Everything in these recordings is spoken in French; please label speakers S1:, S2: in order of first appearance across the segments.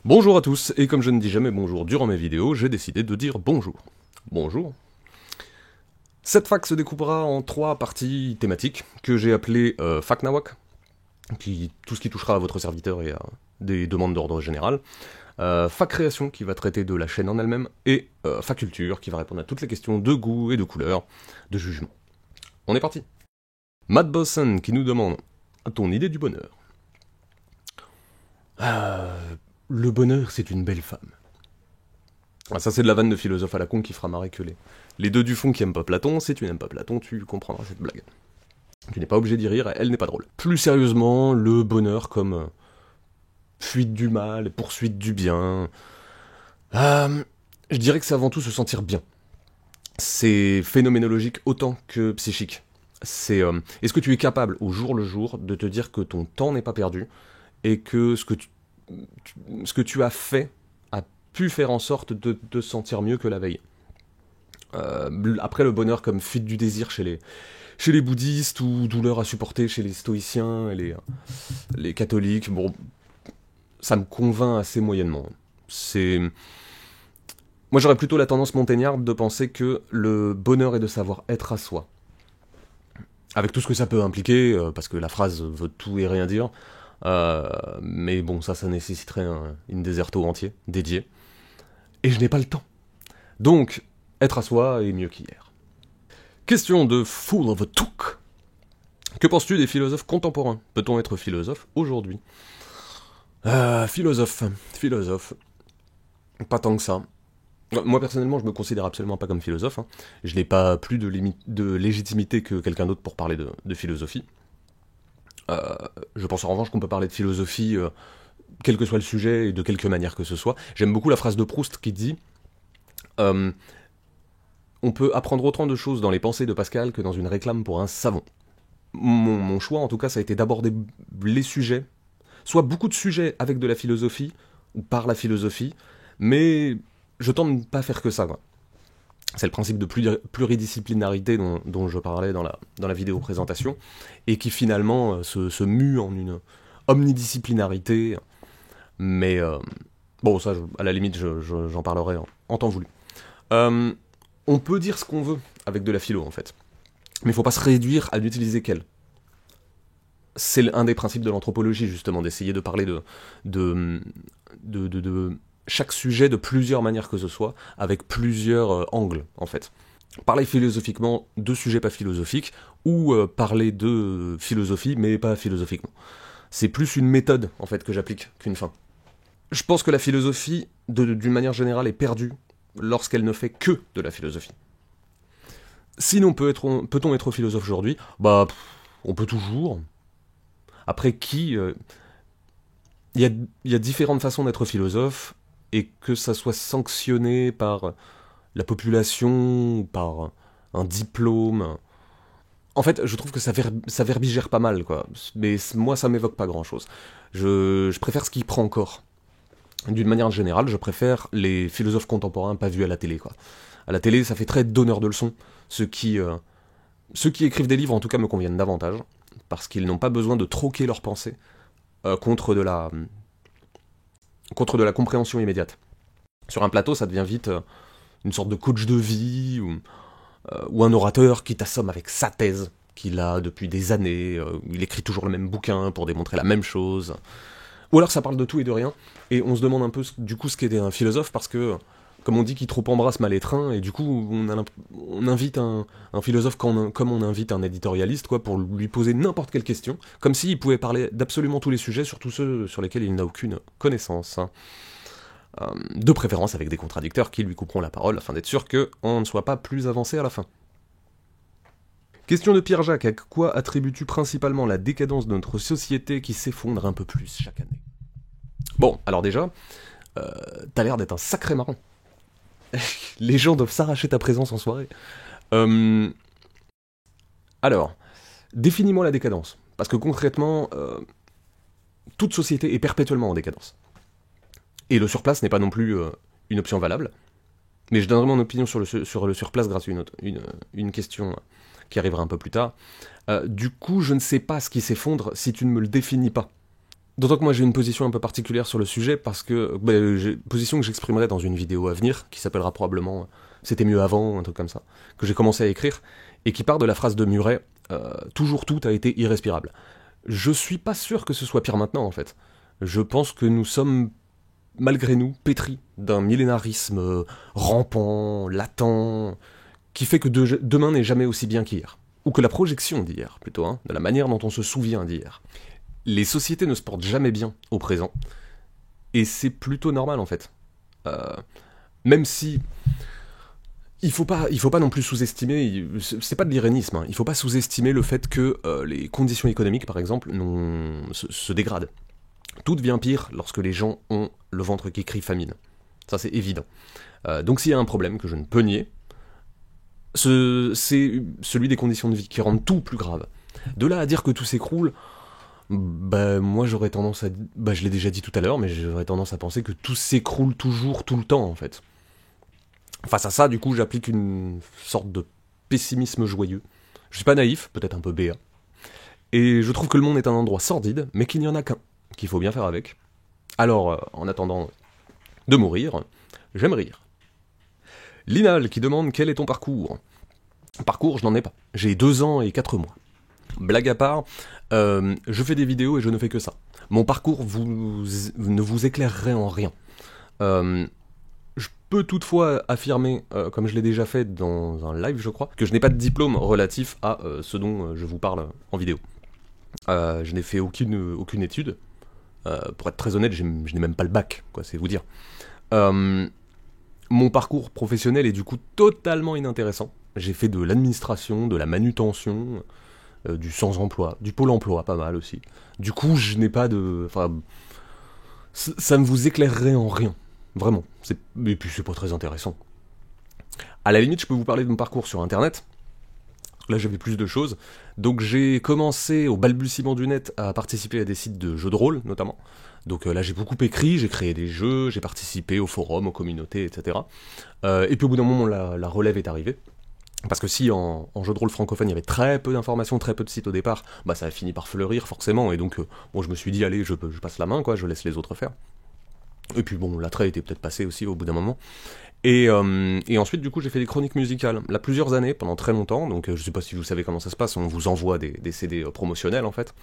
S1: Bonjour à tous, et comme je ne dis jamais bonjour durant mes vidéos, j'ai décidé de dire bonjour. Bonjour. Cette fac se découpera en 3 parties thématiques, que j'ai appelées Fac Nawak, tout ce qui touchera à votre serviteur et à des demandes d'ordre général, Fac Création, qui va traiter de la chaîne en elle-même, et Fac Culture, qui va répondre à toutes les questions de goût et de couleur, de jugement. On est parti. Matt Bosson qui nous demande « Ton idée du bonheur ?» Le bonheur, c'est une belle femme. Ah, ça, c'est de la vanne de philosophe à la con qui fera marrer que les deux du fond qui aiment pas Platon. Si tu n'aimes pas Platon, tu comprendras cette blague. Tu n'es pas obligé d'y rire, elle n'est pas drôle. Plus sérieusement, le bonheur comme fuite du mal, poursuite du bien. Je dirais que c'est avant tout se sentir bien. C'est phénoménologique autant que psychique. C'est est-ce que tu es capable, au jour le jour, de te dire que ton temps n'est pas perdu et que ce que tu as fait a pu faire en sorte de te sentir mieux que la veille. Après, le bonheur comme fuite du désir chez les bouddhistes ou douleur à supporter chez les stoïciens et les catholiques, bon, ça me convainc assez moyennement. Moi, j'aurais plutôt la tendance montagnarde de penser que le bonheur est de savoir être à soi. Avec tout ce que ça peut impliquer, parce que la phrase veut tout et rien dire, mais bon, ça nécessiterait une déserto entier, dédié. Et je n'ai pas le temps. Donc, être à soi est mieux qu'hier. Question de Full of a Took. Que penses-tu des philosophes contemporains? Peut-on être philosophe aujourd'hui? Philosophe. Pas tant que ça. Moi, personnellement, je me considère absolument pas comme philosophe. Je n'ai pas plus de légitimité que quelqu'un d'autre pour parler de philosophie. Je pense en revanche qu'on peut parler de philosophie, quel que soit le sujet et de quelque manière que ce soit. J'aime beaucoup la phrase de Proust qui dit on peut apprendre autant de choses dans les pensées de Pascal que dans une réclame pour un savon. Mon choix, en tout cas, ça a été d'aborder les sujets, soit beaucoup de sujets avec de la philosophie, ou par la philosophie, mais je tente de ne pas faire que ça, quoi. C'est le principe de pluridisciplinarité dont je parlais dans la vidéo présentation, et qui finalement se mue en une omnidisciplinarité, mais bon, ça, à la limite, j'en parlerai en temps voulu. On peut dire ce qu'on veut avec de la philo, en fait, mais il faut pas se réduire à n'utiliser qu'elle. C'est un des principes de l'anthropologie, justement, d'essayer de parler de chaque sujet de plusieurs manières que ce soit, avec plusieurs angles, en fait. Parler philosophiquement de sujets pas philosophiques, ou parler de philosophie, mais pas philosophiquement. C'est plus une méthode, en fait, que j'applique qu'une fin. Je pense que la philosophie, d'une manière générale, est perdue lorsqu'elle ne fait que de la philosophie. Sinon, peut-on être philosophe aujourd'hui? Bah, on peut toujours. Après, il y a différentes façons d'être philosophe, et que ça soit sanctionné par la population, par un diplôme. En fait, je trouve que ça verbigère pas mal, quoi. Mais moi, ça m'évoque pas grand-chose. Je préfère ce qui prend corps. D'une manière générale, je préfère les philosophes contemporains pas vus à la télé, quoi. À la télé, ça fait très donneur de leçons. Ceux qui écrivent des livres, en tout cas, me conviennent davantage, parce qu'ils n'ont pas besoin de troquer leurs pensées contre de la compréhension immédiate. Sur un plateau, ça devient vite une sorte de coach de vie, ou un orateur qui t'assomme avec sa thèse, qu'il a depuis des années, il écrit toujours le même bouquin pour démontrer la même chose. Ou alors ça parle de tout et de rien, et on se demande un peu du coup ce qu'est un philosophe, parce que, comme on dit, qui trop embrasse mal étreint, et du coup on invite un philosophe comme on invite un éditorialiste, quoi, pour lui poser n'importe quelle question, comme s'il pouvait parler d'absolument tous les sujets, surtout ceux sur lesquels il n'a aucune connaissance. De préférence avec des contradicteurs qui lui couperont la parole, afin d'être sûr qu'on ne soit pas plus avancé à la fin. Question de Pierre-Jacques, à quoi attribues-tu principalement la décadence de notre société qui s'effondre un peu plus chaque année? Bon, alors déjà, t'as l'air d'être un sacré marrant. Les gens doivent s'arracher ta présence en soirée. Alors, définis-moi la décadence. Parce que concrètement, toute société est perpétuellement en décadence. Et le surplace n'est pas non plus une option valable. Mais je donnerai mon opinion sur le surplace grâce à une question qui arrivera un peu plus tard. Du coup, je ne sais pas ce qui s'effondre si tu ne me le définis pas. D'autant que moi j'ai une position un peu particulière sur le sujet, parce que, position que j'exprimerai dans une vidéo à venir, qui s'appellera probablement C'était mieux avant, un truc comme ça, que j'ai commencé à écrire, et qui part de la phrase de Murray, toujours tout a été irrespirable. Je suis pas sûr que ce soit pire maintenant, en fait. Je pense que nous sommes, malgré nous, pétris d'un millénarisme rampant, latent, qui fait que demain n'est jamais aussi bien qu'hier. Ou que la projection d'hier, plutôt, de la manière dont on se souvient d'hier. Les sociétés ne se portent jamais bien au présent, et c'est plutôt normal, en fait. Même si... Il faut pas non plus sous-estimer, c'est pas de l'irénisme, il faut pas sous-estimer le fait que les conditions économiques, par exemple, se dégradent. Tout devient pire lorsque les gens ont le ventre qui crie famine. Ça, c'est évident. Donc s'il y a un problème que je ne peux nier, c'est celui des conditions de vie qui rendent tout plus grave. De là à dire que tout s'écroule, moi j'aurais tendance à... je l'ai déjà dit tout à l'heure, mais j'aurais tendance à penser que tout s'écroule toujours, tout le temps, en fait. Face à ça, du coup, j'applique une sorte de pessimisme joyeux. Je suis pas naïf, peut-être un peu béat. Et je trouve que le monde est un endroit sordide, mais qu'il n'y en a qu'un, qu'il faut bien faire avec. Alors, en attendant de mourir, j'aime rire. Linal qui demande quel est ton parcours. Parcours, je n'en ai pas. J'ai 2 ans et 4 mois. Blague à part, je fais des vidéos et je ne fais que ça. Mon parcours ne vous éclairerait en rien. Je peux toutefois affirmer, comme je l'ai déjà fait dans un live je crois, que je n'ai pas de diplôme relatif à ce dont je vous parle en vidéo. Je n'ai fait aucune étude. Pour être très honnête, je n'ai même pas le bac, quoi, c'est vous dire. Mon parcours professionnel est du coup totalement inintéressant. J'ai fait de l'administration, de la manutention, du sans-emploi, du pôle emploi, pas mal aussi. Du coup, je n'ai pas de... Enfin, ça ne vous éclairerait en rien. Vraiment. Et puis c'est pas très intéressant. À la limite, je peux vous parler de mon parcours sur internet. Là, j'avais plus de choses. Donc j'ai commencé au balbutiement du net à participer à des sites de jeux de rôle, notamment. Donc là, j'ai beaucoup écrit, j'ai créé des jeux, j'ai participé aux forums, aux communautés, etc. Et puis au bout d'un moment, la relève est arrivée. Parce que si en jeu de rôle francophone, il y avait très peu d'informations, très peu de sites au départ, ça a fini par fleurir forcément. Et donc, je me suis dit, allez, je passe la main, quoi, je laisse les autres faire. Et puis l'attrait était peut-être passé aussi au bout d'un moment. Et ensuite, du coup, j'ai fait des chroniques musicales, là, plusieurs années, pendant très longtemps, donc je sais pas si vous savez comment ça se passe, on vous envoie des CD promotionnels, en fait,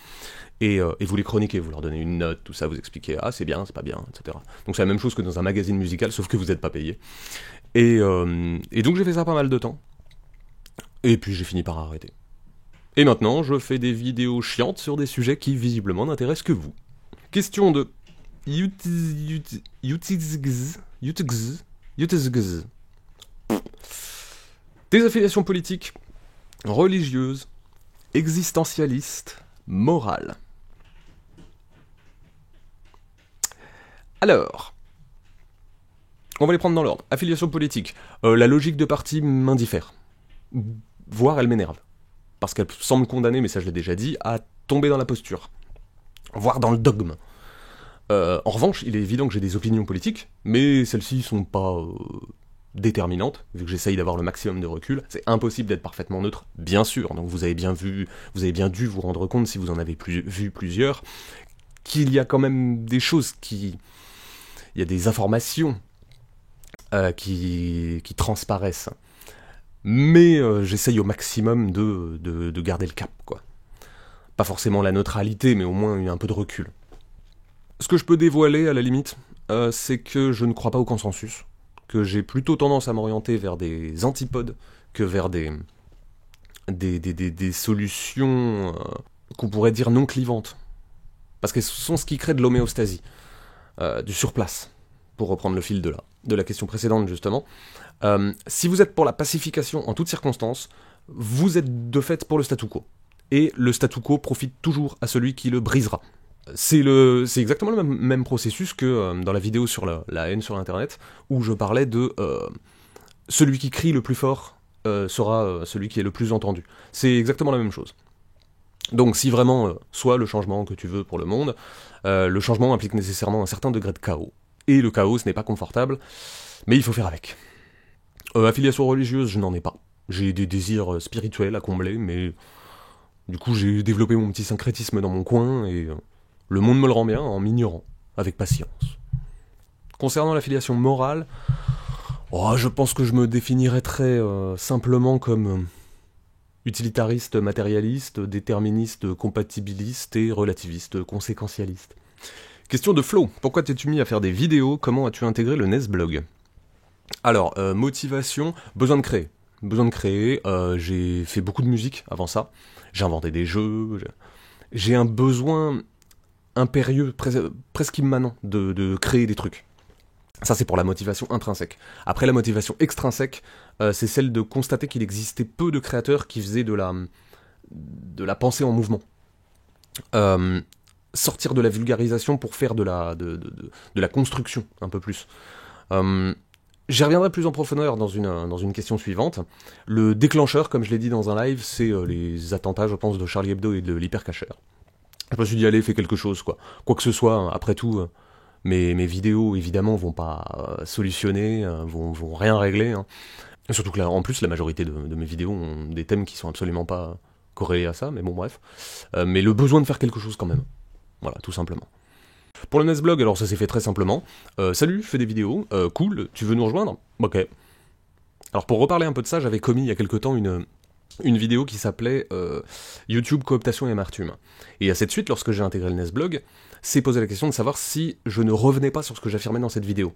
S1: et vous les chroniquez, vous leur donnez une note, tout ça, vous expliquez, c'est bien, c'est pas bien, etc. Donc c'est la même chose que dans un magazine musical, sauf que vous n'êtes pas payé. Et donc j'ai fait ça pas mal de temps, et puis j'ai fini par arrêter. Et maintenant, je fais des vidéos chiantes sur des sujets qui, visiblement, n'intéressent que vous. Question de... Des affiliations politiques, religieuses, existentialistes, morales. Alors, on va les prendre dans l'ordre. Affiliation politique. La logique de parti m'indiffère. Voire elle m'énerve. Parce qu'elle semble condamner, mais ça je l'ai déjà dit, à tomber dans la posture. Voire dans le dogme. En revanche, il est évident que j'ai des opinions politiques, mais celles-ci sont pas déterminantes, vu que j'essaye d'avoir le maximum de recul. C'est impossible d'être parfaitement neutre, bien sûr. Donc vous avez bien dû vous rendre compte, si vous en avez vu plusieurs, qu'il y a quand même des choses il y a des informations qui transparaissent. Mais j'essaye au maximum de garder le cap, quoi. Pas forcément la neutralité, mais au moins un peu de recul. Ce que je peux dévoiler, à la limite, c'est que je ne crois pas au consensus, que j'ai plutôt tendance à m'orienter vers des antipodes que vers des solutions qu'on pourrait dire non clivantes. Parce que ce sont ce qui crée de l'homéostasie, du surplace, pour reprendre le fil de la question précédente, justement. Si vous êtes pour la pacification en toutes circonstances, vous êtes de fait pour le statu quo. Et le statu quo profite toujours à celui qui le brisera. C'est exactement le même processus que dans la vidéo sur la haine sur Internet, où je parlais de celui qui crie le plus fort sera celui qui est le plus entendu. C'est exactement la même chose. Donc si vraiment, soit le changement que tu veux pour le monde, le changement implique nécessairement un certain degré de chaos. Et le chaos, ce n'est pas confortable, mais il faut faire avec. Affiliation religieuse, je n'en ai pas. J'ai des désirs spirituels à combler, mais du coup j'ai développé mon petit syncrétisme dans mon coin, et Le monde me le rend bien en m'ignorant, avec patience. Concernant l'affiliation morale, je pense que je me définirais très simplement comme utilitariste matérialiste, déterministe compatibiliste et relativiste conséquentialiste. Question de flow, pourquoi t'es-tu mis à faire des vidéos? Comment as-tu intégré le Nesblog? Alors, motivation, besoin de créer. J'ai fait beaucoup de musique avant ça, j'ai inventé des jeux, j'ai un besoin impérieux, presque immanent de créer des trucs. Ça, c'est pour la motivation intrinsèque. Après, la motivation extrinsèque, c'est celle de constater qu'il existait peu de créateurs qui faisaient de la pensée en mouvement. Sortir de la vulgarisation pour faire de la construction, un peu plus. J'y reviendrai plus en profondeur dans une question suivante. Le déclencheur, comme je l'ai dit dans un live, c'est les attentats, je pense, de Charlie Hebdo et de l'hypercachère. Je me suis dit, allez, fais quelque chose, quoi. Quoi que ce soit, après tout... Mes vidéos, évidemment, vont pas solutionner, vont rien régler. Hein. Et surtout que là, en plus, la majorité de mes vidéos ont des thèmes qui sont absolument pas corrélés à ça, mais bon, bref. Mais le besoin de faire quelque chose quand même. Voilà, tout simplement. Pour le Nesblog, alors ça s'est fait très simplement. Salut, je fais des vidéos, cool, tu veux nous rejoindre? Ok. Alors pour reparler un peu de ça, j'avais commis il y a quelque temps une vidéo qui s'appelait YouTube, cooptation et amertume. Et à cette suite, lorsque j'ai intégré le Nesblog, c'est posé la question de savoir si je ne revenais pas sur ce que j'affirmais dans cette vidéo.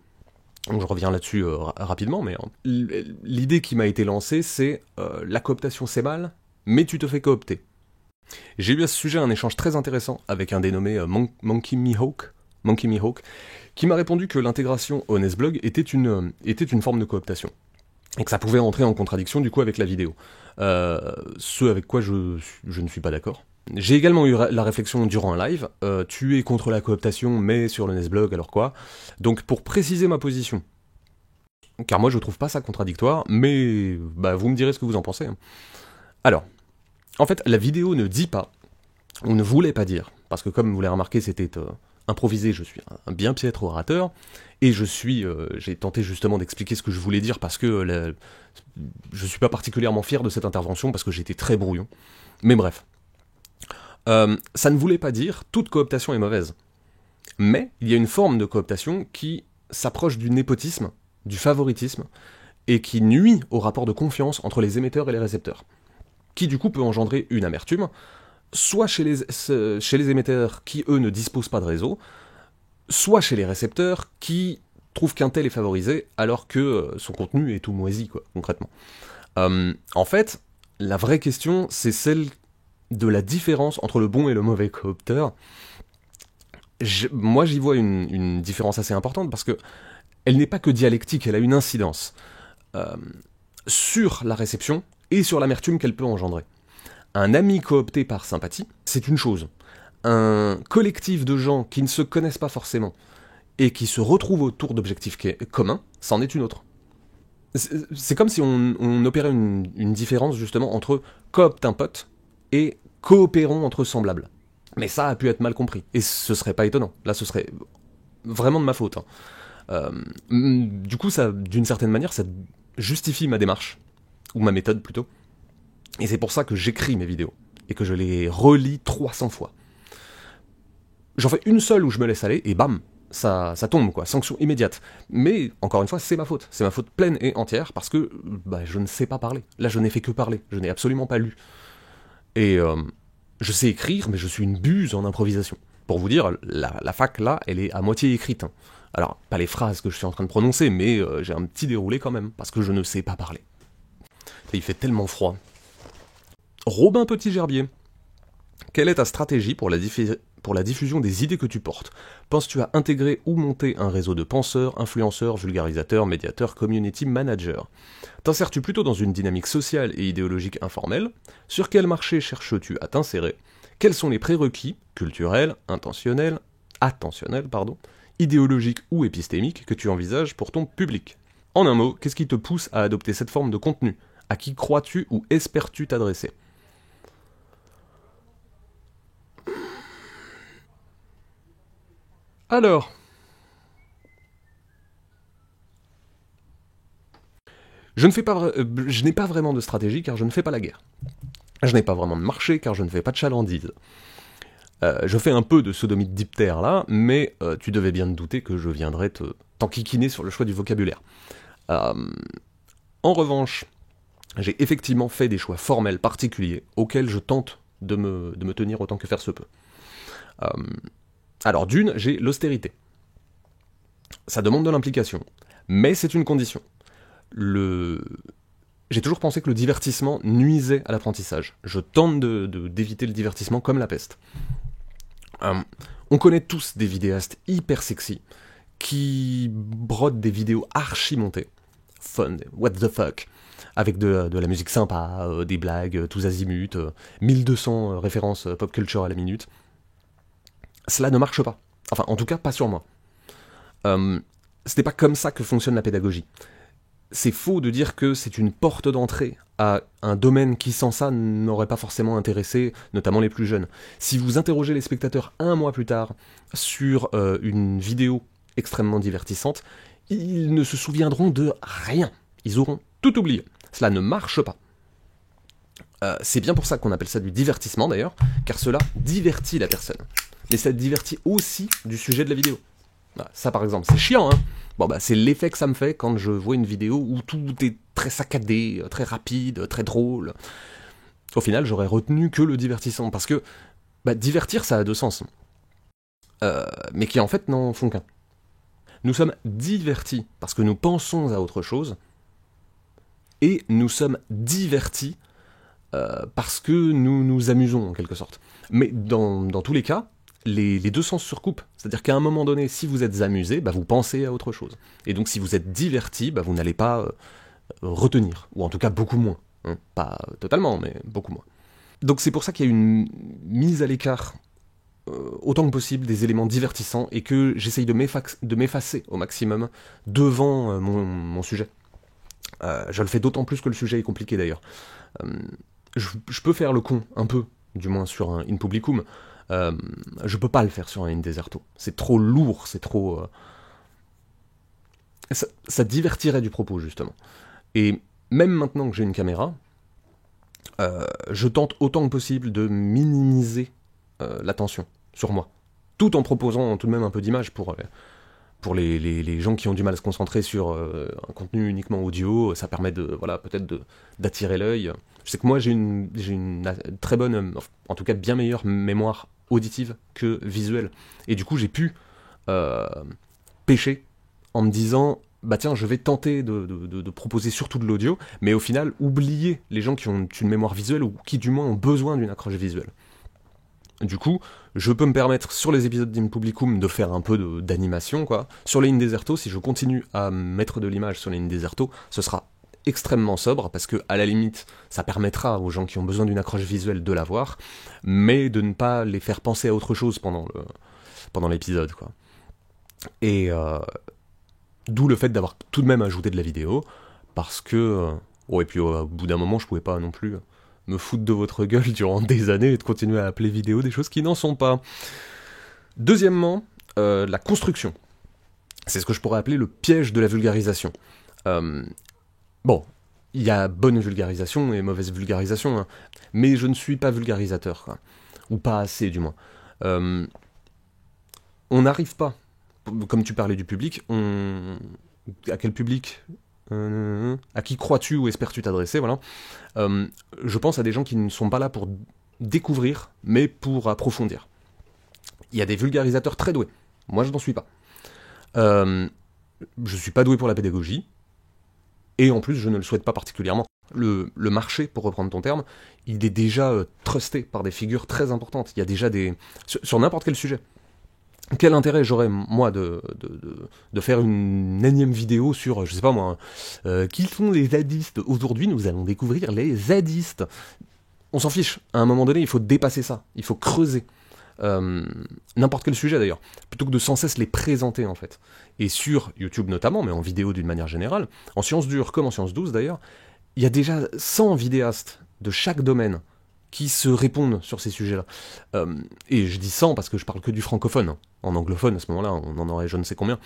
S1: Donc je reviens là-dessus rapidement, mais l'idée qui m'a été lancée, c'est la cooptation c'est mal, mais tu te fais coopter. J'ai eu à ce sujet un échange très intéressant avec un dénommé Monkey Mihawk, qui m'a répondu que l'intégration au Nesblog était une forme de cooptation. Et que ça pouvait entrer en contradiction du coup avec la vidéo. Ce avec quoi je ne suis pas d'accord. J'ai également eu la réflexion durant un live, tu es contre la cooptation mais sur le Nesblog alors quoi. Donc pour préciser ma position, car moi je trouve pas ça contradictoire, mais vous me direz ce que vous en pensez. Hein. Alors, en fait la vidéo ne dit pas, ou ne voulait pas dire, parce que comme vous l'avez remarqué c'était improvisé, je suis un bien piètre orateur, et j'ai tenté justement d'expliquer ce que je voulais dire parce que je suis pas particulièrement fier de cette intervention parce que j'étais très brouillon. Mais bref. Ça ne voulait pas dire toute cooptation est mauvaise. Mais il y a une forme de cooptation qui s'approche du népotisme, du favoritisme, et qui nuit au rapport de confiance entre les émetteurs et les récepteurs. Qui du coup peut engendrer une amertume, soit chez les émetteurs qui eux ne disposent pas de réseau, soit chez les récepteurs qui trouvent qu'un tel est favorisé alors que son contenu est tout moisi, quoi, concrètement. En fait, la vraie question, c'est celle de la différence entre le bon et le mauvais coopteur. Moi, j'y vois une différence assez importante parce que elle n'est pas que dialectique, elle a une incidence sur la réception et sur l'amertume qu'elle peut engendrer. Un ami coopté par sympathie, c'est une chose. Un collectif de gens qui ne se connaissent pas forcément et qui se retrouvent autour d'objectifs communs, c'en est une autre. C'est comme si on opérait une différence justement entre coopte un pote et coopérons entre semblables. Mais ça a pu être mal compris, et ce serait pas étonnant. Là, ce serait vraiment de ma faute. Hein. Du coup, ça, d'une certaine manière, ça justifie ma démarche, ou ma méthode plutôt. Et c'est pour ça que j'écris mes vidéos, et que je les relis 300 fois. J'en fais une seule où je me laisse aller, et bam, ça tombe, quoi, sanction immédiate. Mais, encore une fois, c'est ma faute pleine et entière, parce que je ne sais pas parler. Là, je n'ai fait que parler, je n'ai absolument pas lu. Et je sais écrire, mais je suis une buse en improvisation. Pour vous dire, la fac, là, elle est à moitié écrite. Hein. Alors, pas les phrases que je suis en train de prononcer, mais j'ai un petit déroulé quand même, parce que je ne sais pas parler. Et il fait tellement froid. Robin Petit-Gerbier, quelle est ta stratégie pour la diffusion des idées que tu portes? Penses-tu à intégrer ou monter un réseau de penseurs, influenceurs, vulgarisateurs, médiateurs, community managers? T'insères-tu plutôt dans une dynamique sociale et idéologique informelle? Sur quel marché cherches-tu à t'insérer? Quels sont les prérequis, culturels, attentionnels, idéologiques ou épistémiques que tu envisages pour ton public? En un mot, qu'est-ce qui te pousse à adopter cette forme de contenu? À qui crois-tu ou espères-tu t'adresser? Alors, je n'ai pas vraiment de stratégie car je ne fais pas la guerre. Je n'ai pas vraiment de marché car je ne fais pas de chalandise. Je fais un peu de sodomie de diptère là, mais tu devais bien te douter que je viendrais t'enquiquiner sur le choix du vocabulaire. En revanche, j'ai effectivement fait des choix formels particuliers auxquels je tente de me tenir autant que faire se peut. Alors d'une, j'ai l'austérité. Ça demande de l'implication, mais c'est une condition. J'ai toujours pensé que le divertissement nuisait à l'apprentissage. Je tente d'éviter le divertissement comme la peste. On connaît tous des vidéastes hyper sexy qui brodent des vidéos archi montées, fun, what the fuck, avec de la musique sympa, des blagues tous azimuts, 1200 références pop culture à la minute. Cela ne marche pas. Enfin, en tout cas, pas sur moi. Ce n'est pas comme ça que fonctionne la pédagogie. C'est faux de dire que c'est une porte d'entrée à un domaine qui sans ça n'aurait pas forcément intéressé, notamment les plus jeunes. Si vous interrogez les spectateurs un mois plus tard sur une vidéo extrêmement divertissante, ils ne se souviendront de rien. Ils auront tout oublié. Cela ne marche pas. C'est bien pour ça qu'on appelle ça du divertissement d'ailleurs, car cela divertit la personne. Mais ça divertit aussi du sujet de la vidéo. Ça par exemple, c'est chiant, hein. Bon bah c'est l'effet que ça me fait quand je vois une vidéo où tout est très saccadé, très rapide, très drôle. Au final, j'aurais retenu que le divertissement, parce que divertir ça a deux sens, mais qui en fait n'en font qu'un. Nous sommes divertis parce que nous pensons à autre chose, et nous sommes divertis parce que nous nous amusons en quelque sorte. Mais dans tous les cas, les deux sens se recoupent. C'est-à-dire qu'à un moment donné, si vous êtes amusé, vous pensez à autre chose. Et donc si vous êtes diverti, vous n'allez pas retenir, ou en tout cas beaucoup moins. Hein. Pas totalement, mais beaucoup moins. Donc c'est pour ça qu'il y a une mise à l'écart autant que possible des éléments divertissants, et que j'essaye de m'effacer au maximum devant mon sujet. Je le fais d'autant plus que le sujet est compliqué d'ailleurs. Je peux faire le con, un peu, du moins sur un in publicum. Je peux pas le faire sur un in deserto. C'est trop lourd, c'est trop... Ça divertirait du propos, justement. Et même maintenant que j'ai une caméra, je tente autant que possible de minimiser l'attention sur moi, tout en proposant tout de même un peu d'image pour les gens qui ont du mal à se concentrer sur un contenu uniquement audio. Ça permet peut-être d'attirer l'œil. Je sais que moi j'ai une très bonne, en tout cas bien meilleure mémoire auditive que visuelle, et du coup j'ai pu pêcher en me disant tiens, je vais tenter de proposer surtout de l'audio, mais au final oublier les gens qui ont une mémoire visuelle, ou qui du moins ont besoin d'une accroche visuelle. Du coup, je peux me permettre sur les épisodes d'In Publicum de faire un peu d'animation, quoi. Sur les In Deserto, si je continue à mettre de l'image sur les In Deserto, ce sera extrêmement sobre, parce que à la limite, ça permettra aux gens qui ont besoin d'une accroche visuelle de l'avoir, mais de ne pas les faire penser à autre chose pendant l'épisode, quoi. Et d'où le fait d'avoir tout de même ajouté de la vidéo, parce que... et puis au bout d'un moment, je pouvais pas non plus me foutre de votre gueule durant des années et de continuer à appeler vidéo des choses qui n'en sont pas. Deuxièmement, la construction. C'est ce que je pourrais appeler le piège de la vulgarisation. Il y a bonne vulgarisation et mauvaise vulgarisation, hein, mais je ne suis pas vulgarisateur, quoi. Ou pas assez du moins. On n'arrive pas, comme tu parlais du public, à quel public à qui crois-tu ou espères-tu t'adresser, voilà. Je pense à des gens qui ne sont pas là pour découvrir, mais pour approfondir. Il y a des vulgarisateurs très doués. Moi, je n'en suis pas. Je suis pas doué pour la pédagogie, et en plus, je ne le souhaite pas particulièrement. Le marché, pour reprendre ton terme, il est déjà trusté par des figures très importantes. Il y a déjà sur n'importe quel sujet. Quel intérêt j'aurais, moi, de faire une énième vidéo sur, je sais pas moi, qui sont les zadistes? Aujourd'hui, nous allons découvrir les zadistes. On s'en fiche. À un moment donné, il faut dépasser ça. Il faut creuser. N'importe quel sujet, d'ailleurs. Plutôt que de sans cesse les présenter, en fait. Et sur YouTube notamment, mais en vidéo d'une manière générale, en sciences dures comme en sciences douces, d'ailleurs, il y a déjà 100 vidéastes de chaque domaine qui se répondent sur ces sujets-là. Et je dis 100 parce que je parle que du francophone. En anglophone, à ce moment-là, on en aurait je ne sais combien.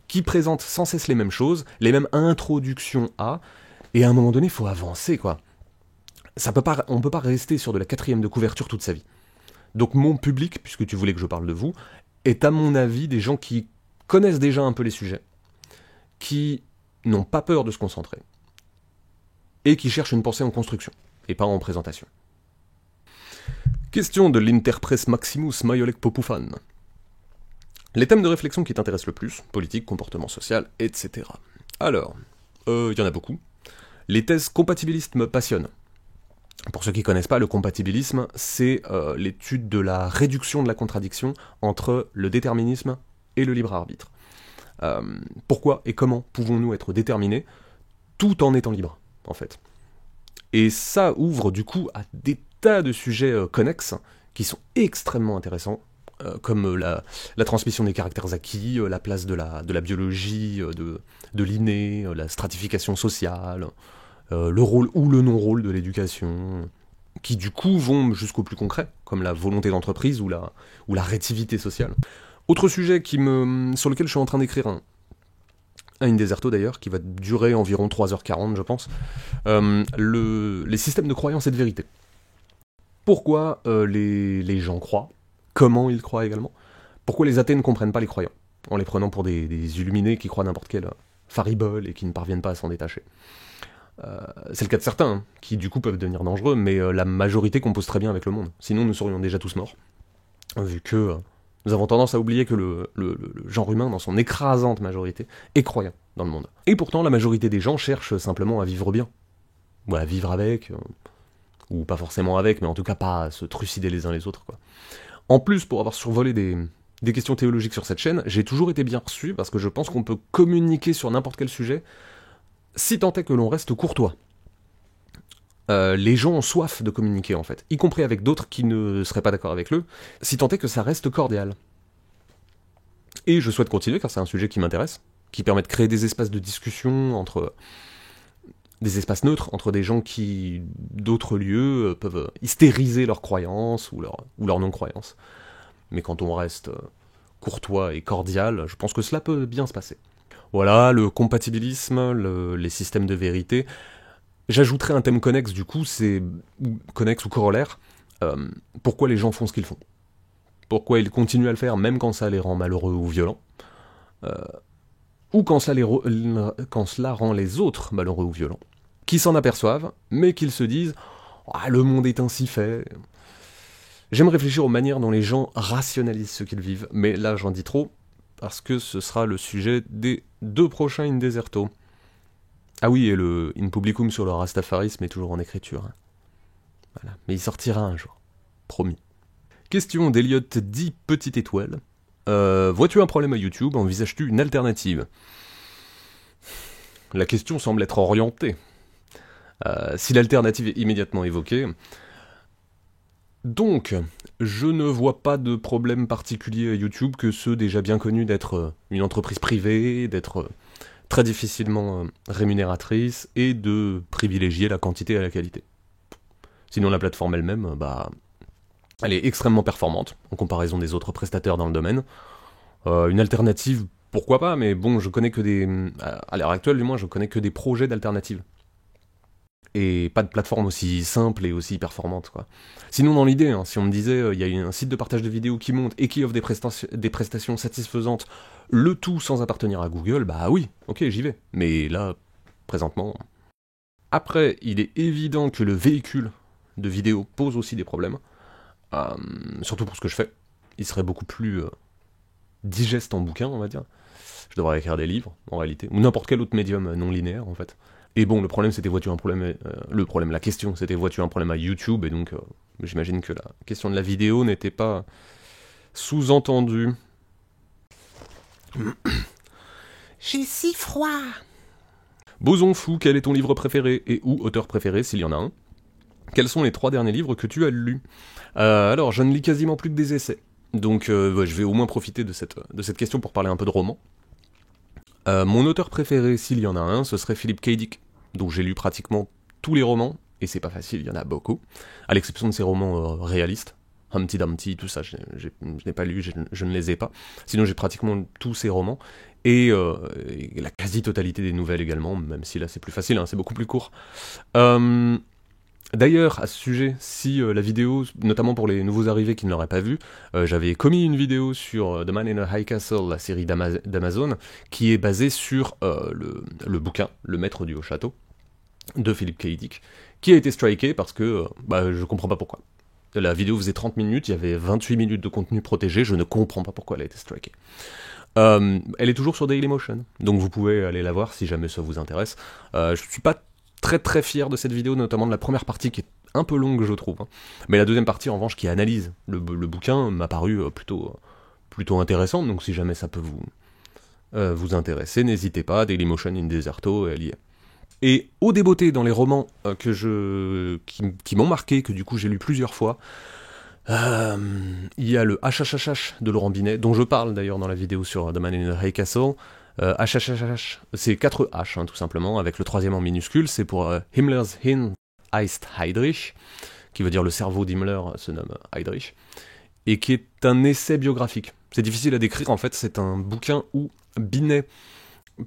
S1: Qui présentent sans cesse les mêmes choses, les mêmes introductions à, et à un moment donné, il faut avancer, quoi. On peut pas rester sur de la 4e de couverture toute sa vie. Donc mon public, puisque tu voulais que je parle de vous, est à mon avis des gens qui connaissent déjà un peu les sujets, qui n'ont pas peur de se concentrer, et qui cherchent une pensée en construction, et pas en présentation. Question de l'Interpress Maximus Mayolek Popufan. Les thèmes de réflexion qui t'intéressent le plus, politique, comportement social, etc. Alors, y en a beaucoup. Les thèses compatibilistes me passionnent. Pour ceux qui ne connaissent pas, le compatibilisme, c'est l'étude de la réduction de la contradiction entre le déterminisme et le libre arbitre. Pourquoi et comment pouvons-nous être déterminés tout en étant libres, en fait. Et ça ouvre du coup à des tas de sujets connexes qui sont extrêmement intéressants, comme la transmission des caractères acquis, la place de la biologie, de l'inné, la stratification sociale, le rôle ou le non-rôle de l'éducation, qui du coup vont jusqu'au plus concret, comme la volonté d'entreprise ou la rétivité sociale. Autre sujet sur lequel je suis en train d'écrire un Indeserto d'ailleurs, qui va durer environ 3h40 je pense, les systèmes de croyance et de vérité. Pourquoi les gens croient, comment ils croient également, pourquoi les athées ne comprennent pas les croyants, en les prenant pour des illuminés qui croient n'importe quelle faribole et qui ne parviennent pas à s'en détacher. C'est le cas de certains, hein, qui du coup peuvent devenir dangereux, mais la majorité compose très bien avec le monde, sinon nous serions déjà tous morts, vu que nous avons tendance à oublier que le genre humain, dans son écrasante majorité, est croyant dans le monde. Et pourtant, la majorité des gens cherchent simplement à vivre bien, ou à vivre avec, ou pas forcément avec, mais en tout cas pas à se trucider les uns les autres, quoi. En plus, pour avoir survolé des questions théologiques sur cette chaîne, j'ai toujours été bien reçu, parce que je pense qu'on peut communiquer sur n'importe quel sujet, si tant est que l'on reste courtois. Les gens ont soif de communiquer en fait, y compris avec d'autres qui ne seraient pas d'accord avec eux, si tant est que ça reste cordial. Et je souhaite continuer car c'est un sujet qui m'intéresse, qui permet de créer des espaces de discussion des espaces neutres entre des gens qui, d'autres lieux, peuvent hystériser leurs croyances ou leur non-croyance. Mais quand on reste courtois et cordial, je pense que cela peut bien se passer. Voilà, le compatibilisme, les systèmes de vérité. J'ajouterais un thème connexe du coup, c'est connexe ou corollaire. Pourquoi les gens font ce qu'ils font? Pourquoi ils continuent à le faire même quand ça les rend malheureux ou violents? Ou quand cela rend les autres malheureux ou violents? Qui s'en aperçoivent, mais qu'ils se disent « Ah, le monde est ainsi fait ». J'aime réfléchir aux manières dont les gens rationalisent ce qu'ils vivent, mais là j'en dis trop, parce que ce sera le sujet des 2 prochains Indeserto. Ah oui, et le In Publicum sur le rastafarisme est toujours en écriture. Hein. Voilà. Mais il sortira un jour. Promis. Question d'Eliott 10 Petite Étoile. Vois-tu un problème à YouTube? Envisages-tu une alternative? La question semble être orientée. Si l'alternative est immédiatement évoquée... Donc, je ne vois pas de problème particulier à YouTube que ceux déjà bien connus d'être une entreprise privée, d'être très difficilement rémunératrice et de privilégier la quantité à la qualité. Sinon la plateforme elle-même, elle est extrêmement performante en comparaison des autres prestataires dans le domaine. Une alternative, pourquoi pas, mais bon, je connais que à l'heure actuelle du moins, je connais que des projets d'alternatives. Et pas de plateforme aussi simple et aussi performante, quoi. Sinon, dans l'idée, hein, si on me disait, il y a un site de partage de vidéos qui monte et qui offre des prestations satisfaisantes, le tout sans appartenir à Google, bah oui, ok, j'y vais. Mais là, présentement... Après, il est évident que le véhicule de vidéos pose aussi des problèmes, surtout pour ce que je fais. Il serait beaucoup plus digeste en bouquin, on va dire. Je devrais écrire des livres, en réalité, ou n'importe quel autre médium non linéaire, en fait. Et bon, le problème c'était vois-tu un problème... la question c'était vois-tu un problème à YouTube, et donc j'imagine que la question de la vidéo n'était pas sous-entendue.
S2: J'ai si froid.
S1: Boson fou, quel est ton livre préféré et ou auteur préféré s'il y en a un? Quels sont les 3 derniers livres que tu as lus? Alors, je ne lis quasiment plus que des essais, donc je vais au moins profiter de cette question pour parler un peu de romans. Mon auteur préféré, s'il y en a un, ce serait Philip K. Dick, dont j'ai lu pratiquement tous les romans, et c'est pas facile, il y en a beaucoup, à l'exception de ses romans réalistes, Humpty Dumpty, tout ça, je n'ai pas lu, je ne les ai pas, sinon j'ai pratiquement tous ses romans, et la quasi-totalité des nouvelles également, même si là c'est plus facile, hein, c'est beaucoup plus court. D'ailleurs, à ce sujet, si la vidéo, notamment pour les nouveaux arrivés qui ne l'auraient pas vu, j'avais commis une vidéo sur The Man in a High Castle, la série d'Amazon, qui est basée sur le bouquin Le Maître du Haut Château, de Philip K. Dick, qui a été striké parce que je comprends pas pourquoi. La vidéo faisait 30 minutes, il y avait 28 minutes de contenu protégé, je ne comprends pas pourquoi elle a été strikée. Elle est toujours sur Dailymotion, donc vous pouvez aller la voir si jamais ça vous intéresse. Je suis pas très très fier de cette vidéo, notamment de la première partie qui est un peu longue je trouve, hein. Mais la deuxième partie en revanche qui analyse le bouquin m'a paru plutôt intéressante, donc si jamais ça peut vous intéresser, n'hésitez pas, Dailymotion in Deserto, elle y est. Et au débeauté dans les romans qui m'ont marqué, que du coup j'ai lu plusieurs fois, il y a le HHHH de Laurent Binet, dont je parle d'ailleurs dans la vidéo sur The Man in a High Castle. HHHH, c'est 4 H, hein, tout simplement, avec le troisième en minuscule, c'est pour Himmler's Hirn heißt Heydrich, qui veut dire le cerveau d'Himmler se nomme Heydrich, et qui est un essai biographique. C'est difficile à décrire, en fait, c'est un bouquin où Binet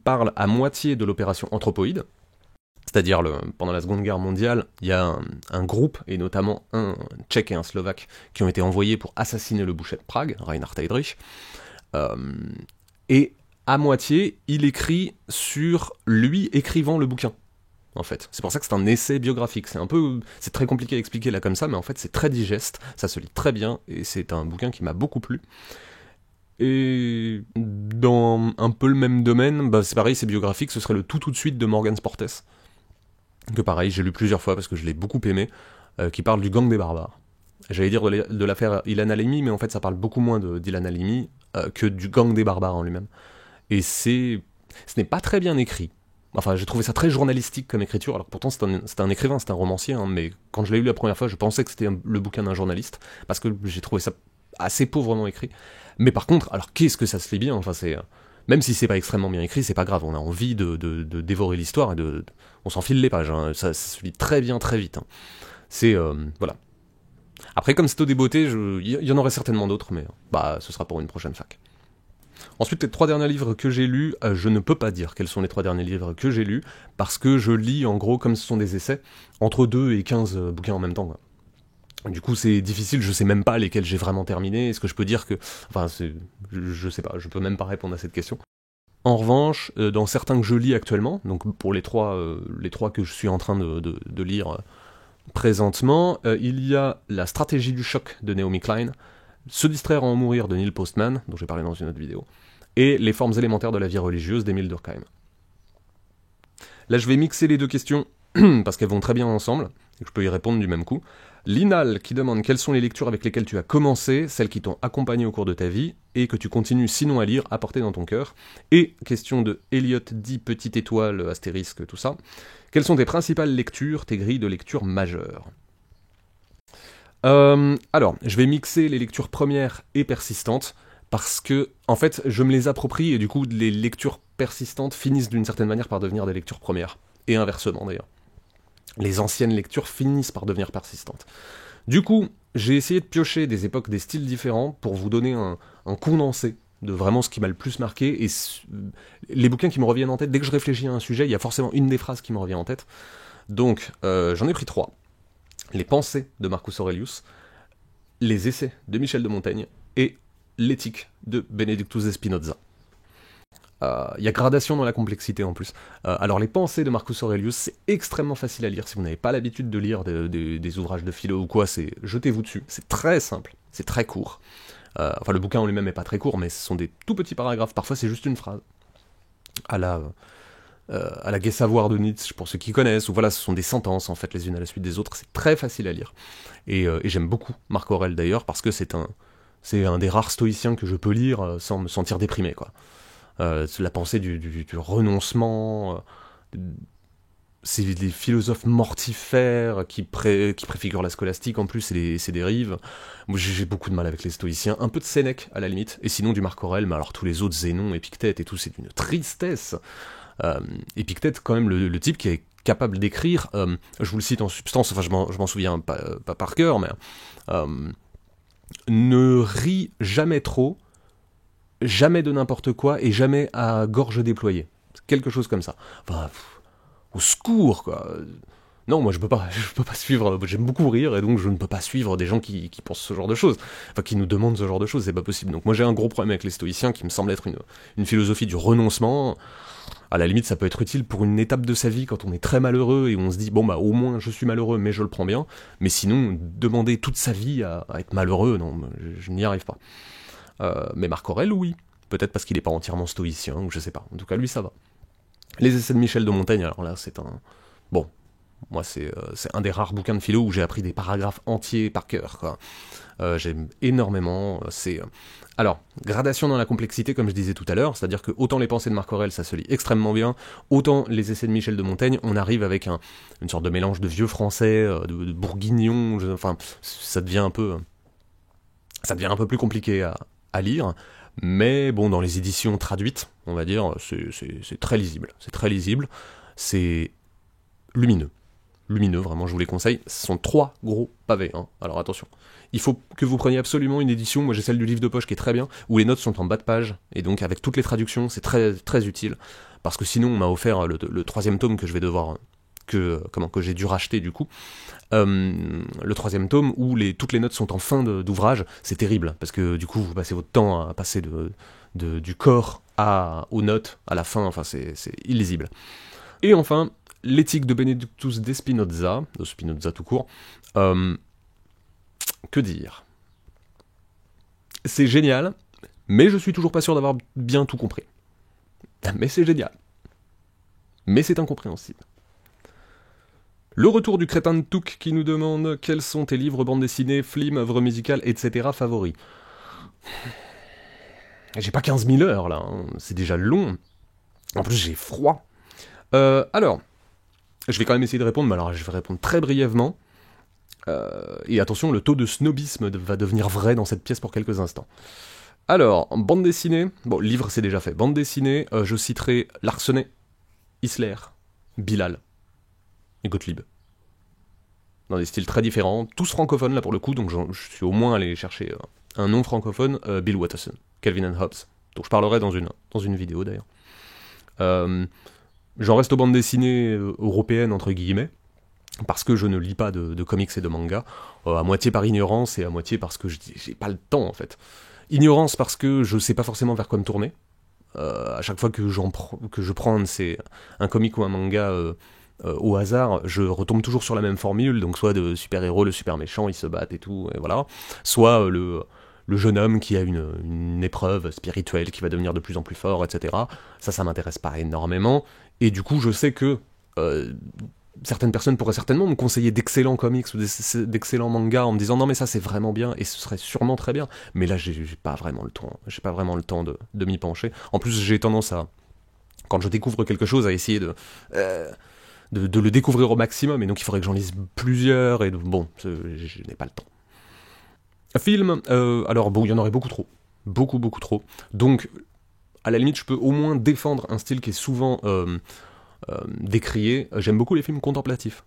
S1: parle à moitié de l'opération Anthropoïde, c'est-à-dire pendant la Seconde Guerre mondiale, il y a un groupe, et notamment un Tchèque et un Slovaque, qui ont été envoyés pour assassiner le boucher de Prague, Reinhard Heydrich, et à moitié, il écrit sur lui écrivant le bouquin, en fait. C'est pour ça que c'est un essai biographique. C'est très compliqué à expliquer là comme ça, mais en fait c'est très digeste, ça se lit très bien, et c'est un bouquin qui m'a beaucoup plu. Et dans un peu le même domaine, c'est pareil, c'est biographique, ce serait le Tout de suite de Morgan Sportes, que pareil, j'ai lu plusieurs fois parce que je l'ai beaucoup aimé, qui parle du gang des barbares. J'allais dire de l'affaire Ilan Halimi, mais en fait ça parle beaucoup moins d'Ilan Halimi que du gang des barbares en lui-même. Et ce n'est pas très bien écrit. Enfin, j'ai trouvé ça très journalistique comme écriture, alors pourtant c'est un écrivain, c'est un romancier, hein, mais quand je l'ai lu la première fois, je pensais que c'était le bouquin d'un journaliste, parce que j'ai trouvé ça assez pauvrement écrit. Mais par contre, alors qu'est-ce que ça se lit bien, enfin même si c'est pas extrêmement bien écrit, c'est pas grave, on a envie de dévorer l'histoire, et on s'enfile les pages, hein, ça se lit très bien, très vite. Hein. Voilà. Après, comme c'est au débeauté, il y en aurait certainement d'autres, mais ce sera pour une prochaine fac. Ensuite, les 3 derniers livres que j'ai lus, je ne peux pas dire quels sont les 3 derniers livres que j'ai lus, parce que je lis, en gros, comme ce sont des essais, entre 2 et 15 bouquins en même temps, quoi. Du coup, c'est difficile, je sais même pas lesquels j'ai vraiment terminé, est-ce que je peux dire que... Enfin, je sais pas, je peux même pas répondre à cette question. En revanche, dans certains que je lis actuellement, donc pour les trois que je suis en train de lire présentement, il y a La stratégie du choc de Naomi Klein, Se distraire à en mourir de Neil Postman, dont j'ai parlé dans une autre vidéo, et Les formes élémentaires de la vie religieuse d'Émile Durkheim. Là, je vais mixer les deux questions, parce qu'elles vont très bien ensemble, et que je peux y répondre du même coup. Linal qui demande quelles sont les lectures avec lesquelles tu as commencé, celles qui t'ont accompagné au cours de ta vie, et que tu continues sinon à lire, à porter dans ton cœur. Et question de Elliot dit petite étoile, astérisque, tout ça. Quelles sont tes principales lectures, tes grilles de lecture majeures ? Alors, je vais mixer les lectures premières et persistantes, parce que, en fait, je me les approprie, et du coup, les lectures persistantes finissent d'une certaine manière par devenir des lectures premières. Et inversement, d'ailleurs. Les anciennes lectures finissent par devenir persistantes. Du coup, j'ai essayé de piocher des époques, des styles différents, pour vous donner un condensé de vraiment ce qui m'a le plus marqué, et les bouquins qui me reviennent en tête, dès que je réfléchis à un sujet, il y a forcément une des phrases qui me revient en tête. Donc, j'en ai pris 3. Les pensées de Marcus Aurelius, les essais de Michel de Montaigne, et l'éthique de Benedictus Spinoza. Il y a gradation dans la complexité en plus. Alors les pensées de Marcus Aurelius, c'est extrêmement facile à lire. Si vous n'avez pas l'habitude de lire des ouvrages de philo ou quoi, jetez-vous dessus. C'est très simple, c'est très court. Enfin le bouquin en lui-même n'est pas très court, mais ce sont des tout petits paragraphes. Parfois c'est juste une phrase. À la Gai Savoir de Nietzsche, pour ceux qui connaissent, ou voilà, ce sont des sentences en fait les unes à la suite des autres. C'est très facile à lire. Et j'aime beaucoup Marc Aurèle d'ailleurs, parce que c'est un des rares stoïciens que je peux lire sans me sentir déprimé, quoi. La pensée du renoncement, c'est des philosophes mortifères qui préfigurent la scolastique en plus, et ses dérives. Moi, j'ai beaucoup de mal avec les stoïciens, un peu de Sénèque à la limite, et sinon du Marc Aurèle, mais alors tous les autres, Zénon, Épictète et tout, c'est une tristesse. Épictète, quand même, le type qui est capable d'écrire, je vous le cite en substance, enfin je m'en souviens pas par cœur, mais ne rit jamais trop, jamais de n'importe quoi, et jamais à gorge déployée. Quelque chose comme ça. Enfin, au secours, quoi. Non, moi je peux pas, je peux pas suivre, j'aime beaucoup rire, et donc je ne peux pas suivre des gens qui pensent ce genre de choses, enfin qui nous demandent ce genre de choses, c'est pas possible. Donc moi j'ai un gros problème avec les stoïciens, qui me semble être une philosophie du renoncement. À la limite, ça peut être utile pour une étape de sa vie, quand on est très malheureux, et on se dit, bon bah au moins je suis malheureux, mais je le prends bien, mais sinon, demander toute sa vie à être malheureux, non, je n'y arrive pas. Mais Marc Aurèle, oui. Peut-être parce qu'il est pas entièrement stoïcien, ou je sais pas. En tout cas, lui, ça va. Les essais de Michel de Montaigne, alors là, c'est un... Bon, moi, c'est un des rares bouquins de philo où j'ai appris des paragraphes entiers par cœur, quoi. J'aime énormément, Alors, gradation dans la complexité, comme je disais tout à l'heure, c'est-à-dire que autant les pensées de Marc Aurèle, ça se lit extrêmement bien, autant les essais de Michel de Montaigne, on arrive avec une sorte de mélange de vieux français, de bourguignon, enfin, ça devient un peu plus compliqué à lire, mais bon, dans les éditions traduites, on va dire, c'est très lisible, c'est lumineux, vraiment, je vous les conseille. Ce sont 3 gros pavés, hein. Alors attention. Il faut que vous preniez absolument une édition, moi j'ai celle du livre de poche qui est très bien, où les notes sont en bas de page, et donc avec toutes les traductions, c'est très, très utile, parce que sinon on m'a offert le 3e tome que je vais devoir... que j'ai dû racheter du coup, le 3e tome où toutes les notes sont en fin d'ouvrage, c'est terrible, parce que du coup vous passez votre temps à passer du corps aux notes à la fin, enfin c'est illisible. Et enfin, l'éthique de Benedictus de Spinoza tout court, que dire ? C'est génial, mais je suis toujours pas sûr d'avoir bien tout compris. Mais c'est génial. Mais c'est incompréhensible. Le retour du crétin de Touc qui nous demande quels sont tes livres, bandes dessinées, films, œuvres musicales, etc. favoris. J'ai pas 15 000 heures là, hein. C'est déjà long. En plus j'ai froid. Alors, je vais quand même essayer de répondre, mais alors je vais répondre très brièvement. Et attention, le taux de snobisme va devenir vrai dans cette pièce pour quelques instants. Alors, bande dessinée, bon, livre c'est déjà fait. Bande dessinée, je citerai Larsenet, Isler, Bilal et Gottlieb. Dans des styles très différents, tous francophones là pour le coup, donc je suis au moins allé chercher un nom francophone, Bill Watterson, Calvin and Hobbes, dont je parlerai dans une vidéo d'ailleurs. J'en reste aux bandes dessinées européennes entre guillemets, parce que je ne lis pas de comics et de mangas, à moitié par ignorance et à moitié parce que j'ai pas le temps en fait. Ignorance parce que je sais pas forcément vers quoi me tourner. À chaque fois que je prends un comic ou un manga au hasard, je retombe toujours sur la même formule, donc soit de super-héros, le super méchant, ils se battent et tout, et voilà. Soit le jeune homme qui a une épreuve spirituelle qui va devenir de plus en plus fort, etc. Ça m'intéresse pas énormément, et du coup je sais que certaines personnes pourraient certainement me conseiller d'excellents comics ou d'excellents mangas en me disant non mais ça c'est vraiment bien et ce serait sûrement très bien, mais là j'ai pas vraiment le temps, de m'y pencher. En plus j'ai tendance à, quand je découvre quelque chose, à essayer de le découvrir au maximum, et donc il faudrait que j'en lise plusieurs, et bon, je n'ai pas le temps. Film, alors bon, il y en aurait beaucoup trop, beaucoup trop, donc à la limite je peux au moins défendre un style qui est souvent décrié. J'aime beaucoup les films contemplatifs.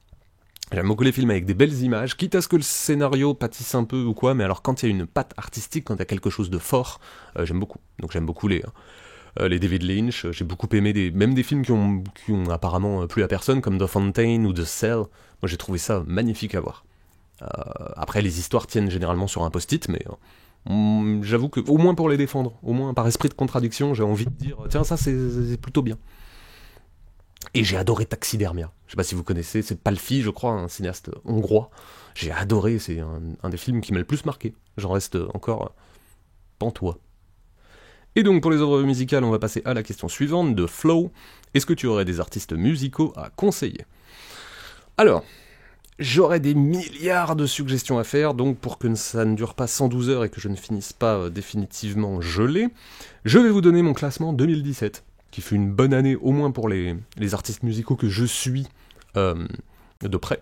S1: J'aime beaucoup les films avec des belles images, quitte à ce que le scénario pâtisse un peu ou quoi, mais alors quand il y a une patte artistique, quand il y a quelque chose de fort, j'aime beaucoup. Donc j'aime beaucoup les David Lynch, j'ai beaucoup aimé même des films qui ont apparemment plu à personne, comme The Fountain ou The Cell. Moi j'ai trouvé ça magnifique à voir. Après les histoires tiennent généralement sur un post-it, mais j'avoue que, au moins pour les défendre, au moins par esprit de contradiction, j'ai envie de dire, tiens ça c'est plutôt bien. Et j'ai adoré Taxidermia. Je sais pas si vous connaissez, c'est Palfi, je crois, un cinéaste hongrois. J'ai adoré, c'est un des films qui m'a le plus marqué. J'en reste encore pantois. Et donc pour les œuvres musicales, on va passer à la question suivante de Flo. Est-ce que tu aurais des artistes musicaux à conseiller ? Alors, j'aurais des milliards de suggestions à faire, donc pour que ça ne dure pas 112 heures et que je ne finisse pas définitivement gelé, je vais vous donner mon classement 2017. Qui fut une bonne année, au moins pour les artistes musicaux que je suis de près.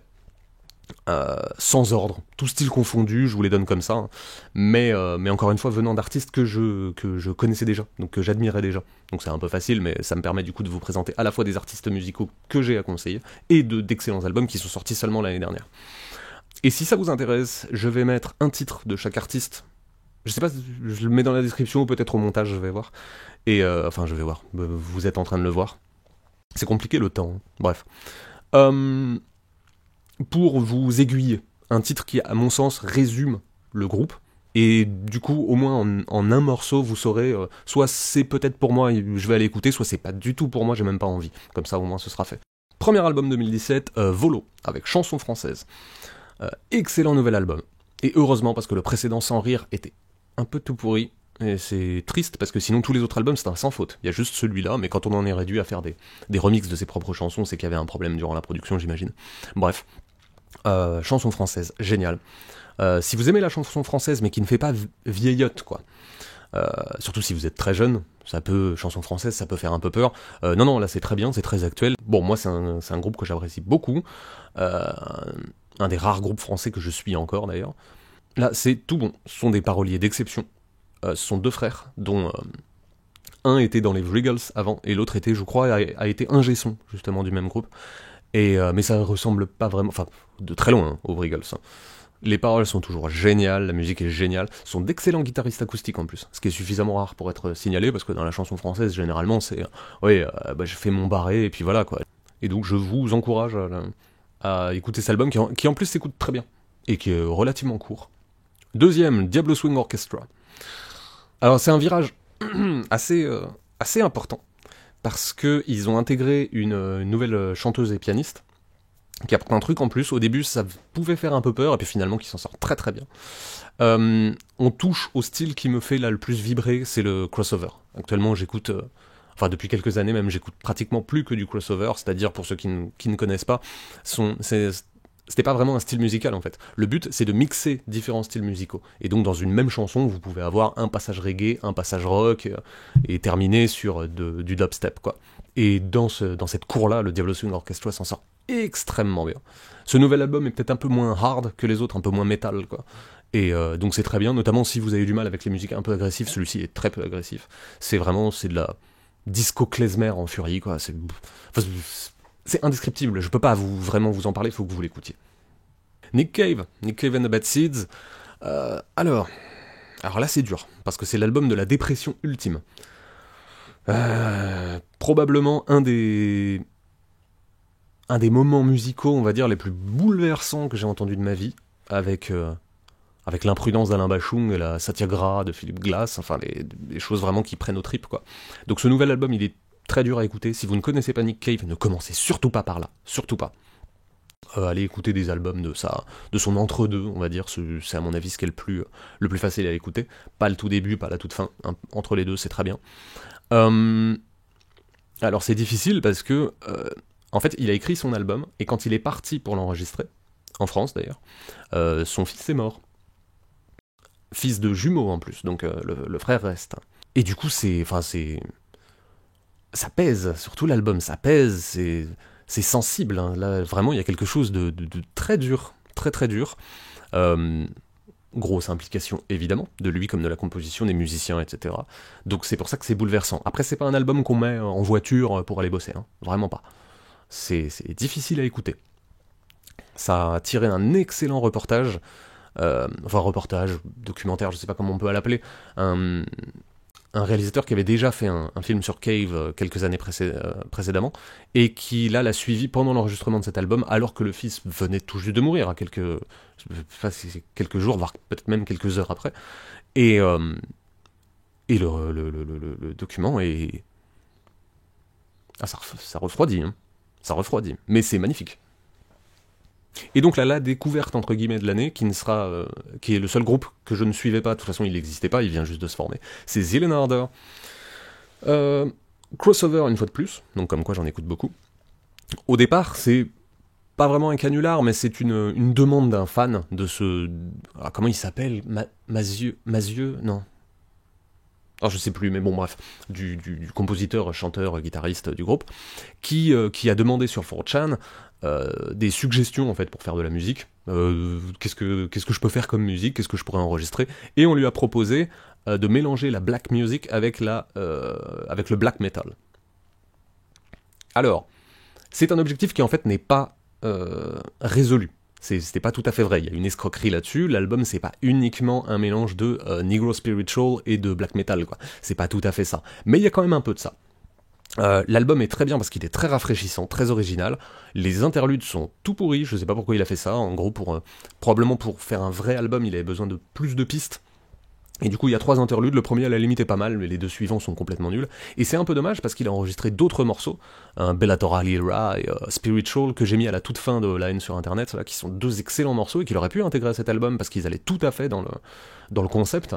S1: Sans ordre, tout style confondu, je vous les donne comme ça, hein. Mais encore une fois, venant d'artistes que je connaissais déjà, donc que j'admirais déjà. Donc c'est un peu facile, mais ça me permet du coup de vous présenter à la fois des artistes musicaux que j'ai à conseiller, et d'excellents albums qui sont sortis seulement l'année dernière. Et si ça vous intéresse, je vais mettre un titre de chaque artiste. Je sais pas, je le mets dans la description ou peut-être au montage, je vais voir. Et je vais voir. Vous êtes en train de le voir. C'est compliqué le temps. Bref. pour vous aiguiller. Un titre qui, à mon sens, résume le groupe. Et du coup, au moins en un morceau, vous saurez, soit c'est peut-être pour moi, je vais aller écouter, soit c'est pas du tout pour moi, j'ai même pas envie. Comme ça, au moins, ce sera fait. Premier album 2017, Volo, avec chanson française. Excellent nouvel album. Et heureusement, parce que le précédent Sans Rire était un peu tout pourri. Et c'est triste, parce que sinon tous les autres albums, c'est un sans faute. Il y a juste celui-là, mais quand on en est réduit à faire des remixes de ses propres chansons, c'est qu'il y avait un problème durant la production, j'imagine. Bref. Chanson française, génial. Si vous aimez la chanson française, mais qui ne fait pas vieillotte, quoi. Surtout si vous êtes très jeune, chanson française, ça peut faire un peu peur. Non, là c'est très bien, c'est très actuel. Bon, moi c'est un groupe que j'apprécie beaucoup. Un des rares groupes français que je suis encore, d'ailleurs. Là, c'est tout bon. Ce sont des paroliers d'exception. Ce sont deux frères, dont un était dans les Vriggles avant, et l'autre était, je crois, a été ingé son, justement, du même groupe. Mais ça ressemble pas vraiment, enfin, de très loin, aux Vriggles. Hein. Les paroles sont toujours géniales, la musique est géniale, ce sont d'excellents guitaristes acoustiques en plus, ce qui est suffisamment rare pour être signalé, parce que dans la chanson française, généralement, c'est je fais mon barré, et puis voilà, quoi. Et donc je vous encourage à écouter cet album, qui en plus s'écoute très bien, et qui est relativement court. Deuxième, Diablo Swing Orchestra. Alors c'est un virage assez important, parce qu'ils ont intégré une nouvelle chanteuse et pianiste, qui apporte un truc en plus. Au début, ça pouvait faire un peu peur, et puis finalement, qui s'en sort très très bien. On touche au style qui me fait là le plus vibrer, c'est le crossover. Actuellement, j'écoute, depuis quelques années même, j'écoute pratiquement plus que du crossover, c'est-à-dire, pour ceux qui ne connaissent pas, c'était pas vraiment un style musical en fait. Le but, c'est de mixer différents styles musicaux. Et donc, dans une même chanson, vous pouvez avoir un passage reggae, un passage rock, et terminer sur du dubstep, quoi. Et dans cette cour-là, le Diablo Swing Orchestra s'en sort extrêmement bien. Ce nouvel album est peut-être un peu moins hard que les autres, un peu moins métal, quoi. Et donc c'est très bien, notamment si vous avez du mal avec les musiques un peu agressives, celui-ci est très peu agressif. C'est de la disco klezmer en furie, quoi. C'est indescriptible, je peux pas vraiment vous en parler, il faut que vous l'écoutiez. Nick Cave and the Bad Seeds. Alors là c'est dur, parce que c'est l'album de la dépression ultime. Probablement un des moments musicaux, on va dire, les plus bouleversants que j'ai entendus de ma vie, avec l'imprudence d'Alain Bachung et la satyagraha de Philippe Glass, enfin les choses vraiment qui prennent aux tripes, quoi. Donc ce nouvel album, il est très dur à écouter. Si vous ne connaissez pas Nick Cave, ne commencez surtout pas par là, surtout pas. Allez écouter des albums de son entre-deux, on va dire, c'est à mon avis ce qui est le plus facile à écouter. Pas le tout début, pas la toute fin, hein. Entre les deux, c'est très bien. Alors c'est difficile parce que en fait il a écrit son album et quand il est parti pour l'enregistrer, en France d'ailleurs, son fils est mort. Fils de jumeaux en plus, donc le frère reste. Et du coup ça pèse, surtout l'album, ça pèse, c'est sensible, hein. Là vraiment il y a quelque chose de très dur, très très dur. Grosse implication, évidemment, de lui comme de la composition, des musiciens, etc. Donc c'est pour ça que c'est bouleversant. Après, c'est pas un album qu'on met en voiture pour aller bosser, hein. Vraiment pas. C'est difficile à écouter. Ça a tiré un excellent reportage, documentaire, je sais pas comment on peut l'appeler, un réalisateur qui avait déjà fait un film sur Cave quelques années précédemment, et qui là l'a suivi pendant l'enregistrement de cet album, alors que le fils venait tout juste de mourir, à quelques jours, voire peut-être même quelques heures après. Et le document est... ça refroidit, hein. Ça refroidit, mais c'est magnifique. Et donc là, la découverte entre guillemets de l'année, qui est le seul groupe que je ne suivais pas, de toute façon il n'existait pas, il vient juste de se former, c'est Zelenharder. Crossover une fois de plus, donc comme quoi j'en écoute beaucoup. Au départ, c'est pas vraiment un canular, mais c'est une demande d'un fan de ce... Alors, comment il s'appelle Mazieux non. Alors je sais plus, mais bon bref, du compositeur, chanteur, guitariste du groupe, qui a demandé sur 4chan des suggestions en fait pour faire de la musique. Qu'est-ce que je peux faire comme musique, qu'est-ce que je pourrais enregistrer, et on lui a proposé de mélanger la black music avec le black metal. Alors, c'est un objectif qui en fait n'est pas résolu. C'était pas tout à fait vrai, il y a une escroquerie là-dessus, l'album c'est pas uniquement un mélange de Negro Spiritual et de black metal, quoi. C'est pas tout à fait ça, mais il y a quand même un peu de ça. L'album est très bien parce qu'il est très rafraîchissant, très original. Les interludes sont tout pourris, je sais pas pourquoi il a fait ça. En gros, probablement pour faire un vrai album, il avait besoin de plus de pistes. Et du coup, il y a 3 interludes. Le premier, à la limite, est pas mal, mais les 2 suivants sont complètement nuls. Et c'est un peu dommage parce qu'il a enregistré d'autres morceaux, Bellator Lira et Spiritual, que j'ai mis à la toute fin de La haine sur Internet, là, qui sont 2 excellents morceaux et qu'il aurait pu intégrer à cet album parce qu'ils allaient tout à fait dans le concept.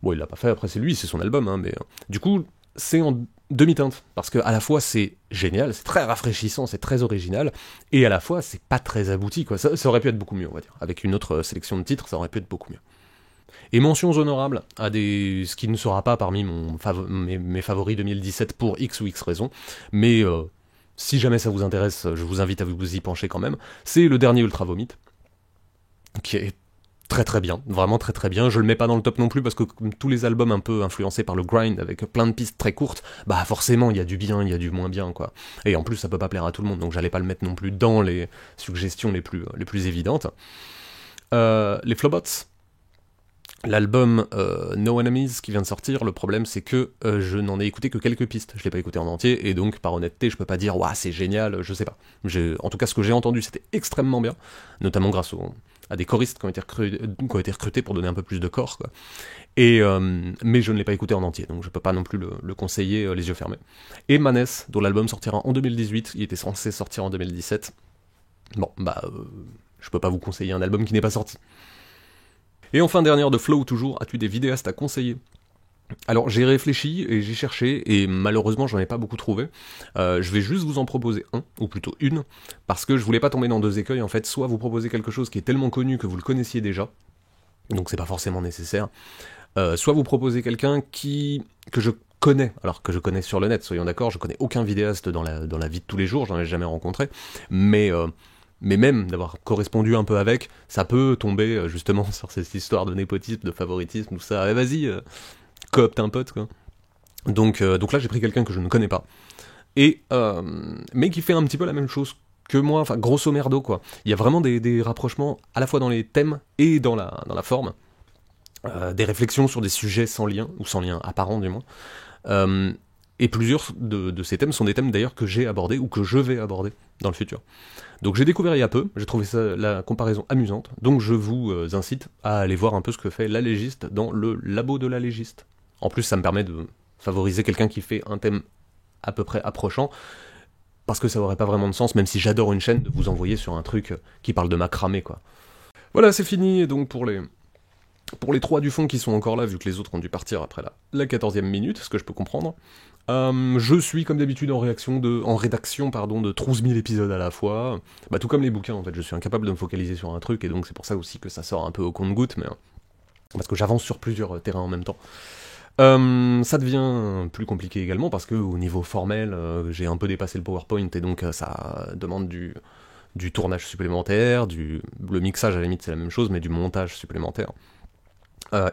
S1: Bon, il l'a pas fait, après c'est lui, c'est son album, hein, mais du coup, c'est en demi-teinte, parce que à la fois c'est génial, c'est très rafraîchissant, c'est très original, et à la fois c'est pas très abouti, quoi. Ça aurait pu être beaucoup mieux, on va dire. Avec une autre sélection de titres, ça aurait pu être beaucoup mieux. Et mentions honorables à ce qui ne sera pas parmi mes favoris 2017 pour X ou X raisons, mais si jamais ça vous intéresse, je vous invite à vous y pencher quand même, c'est le dernier Ultra Vomit, qui est très très bien, vraiment très très bien. Je le mets pas dans le top non plus parce que comme tous les albums un peu influencés par le grind avec plein de pistes très courtes, bah forcément il y a du bien, il y a du moins bien, quoi. Et en plus ça peut pas plaire à tout le monde, donc j'allais pas le mettre non plus dans les suggestions les plus évidentes. Les Flowbots, l'album No Enemies qui vient de sortir, le problème c'est que je n'en ai écouté que quelques pistes, je l'ai pas écouté en entier, et donc par honnêteté je peux pas dire ouah c'est génial, je sais pas. En tout cas ce que j'ai entendu c'était extrêmement bien, notamment grâce à des choristes qui ont été recrutés pour donner un peu plus de corps, quoi. Mais je ne l'ai pas écouté en entier, donc je peux pas non plus le conseiller les yeux fermés. Et Manes, dont l'album sortira en 2018, il était censé sortir en 2017. Bon, je peux pas vous conseiller un album qui n'est pas sorti. Et enfin, dernière de Flow toujours, as-tu des vidéastes à conseiller ? Alors j'ai réfléchi et j'ai cherché, et malheureusement j'en ai pas beaucoup trouvé. Je vais juste vous en proposer un, ou plutôt une, parce que je voulais pas tomber dans 2 écueils en fait, soit vous proposer quelque chose qui est tellement connu que vous le connaissiez déjà, donc c'est pas forcément nécessaire, soit vous proposer quelqu'un que je connais, alors que je connais sur le net, soyons d'accord, je connais aucun vidéaste dans la vie de tous les jours, j'en ai jamais rencontré, mais même d'avoir correspondu un peu avec, ça peut tomber justement sur cette histoire de népotisme, de favoritisme, tout ça, vas-y, coopte un pote, quoi. Donc là j'ai pris quelqu'un que je ne connais pas, mais qui fait un petit peu la même chose que moi, enfin grosso merdo, quoi. Il y a vraiment des rapprochements à la fois dans les thèmes et dans la forme, des réflexions sur des sujets sans lien, ou sans lien apparent du moins, et plusieurs de ces thèmes sont des thèmes d'ailleurs que j'ai abordés ou que je vais aborder dans le futur. Donc j'ai découvert il y a peu, j'ai trouvé la comparaison amusante, donc je vous incite à aller voir un peu ce que fait l'Alégiste dans le labo de l'Alégiste. En plus ça me permet de favoriser quelqu'un qui fait un thème à peu près approchant, parce que ça aurait pas vraiment de sens, même si j'adore une chaîne, de vous envoyer sur un truc qui parle de macramé, quoi. Voilà, c'est fini, et donc pour les 3 du fond qui sont encore là, vu que les autres ont dû partir après la 14e minute, ce que je peux comprendre, je suis comme d'habitude en rédaction de 12 000 épisodes à la fois, tout comme les bouquins en fait, je suis incapable de me focaliser sur un truc, et donc c'est pour ça aussi que ça sort un peu au compte-gouttes, mais parce que j'avance sur plusieurs terrains en même temps. Ça devient plus compliqué également, parce que au niveau formel, j'ai un peu dépassé le PowerPoint, et donc ça demande du tournage supplémentaire, le mixage à la limite c'est la même chose, mais du montage supplémentaire.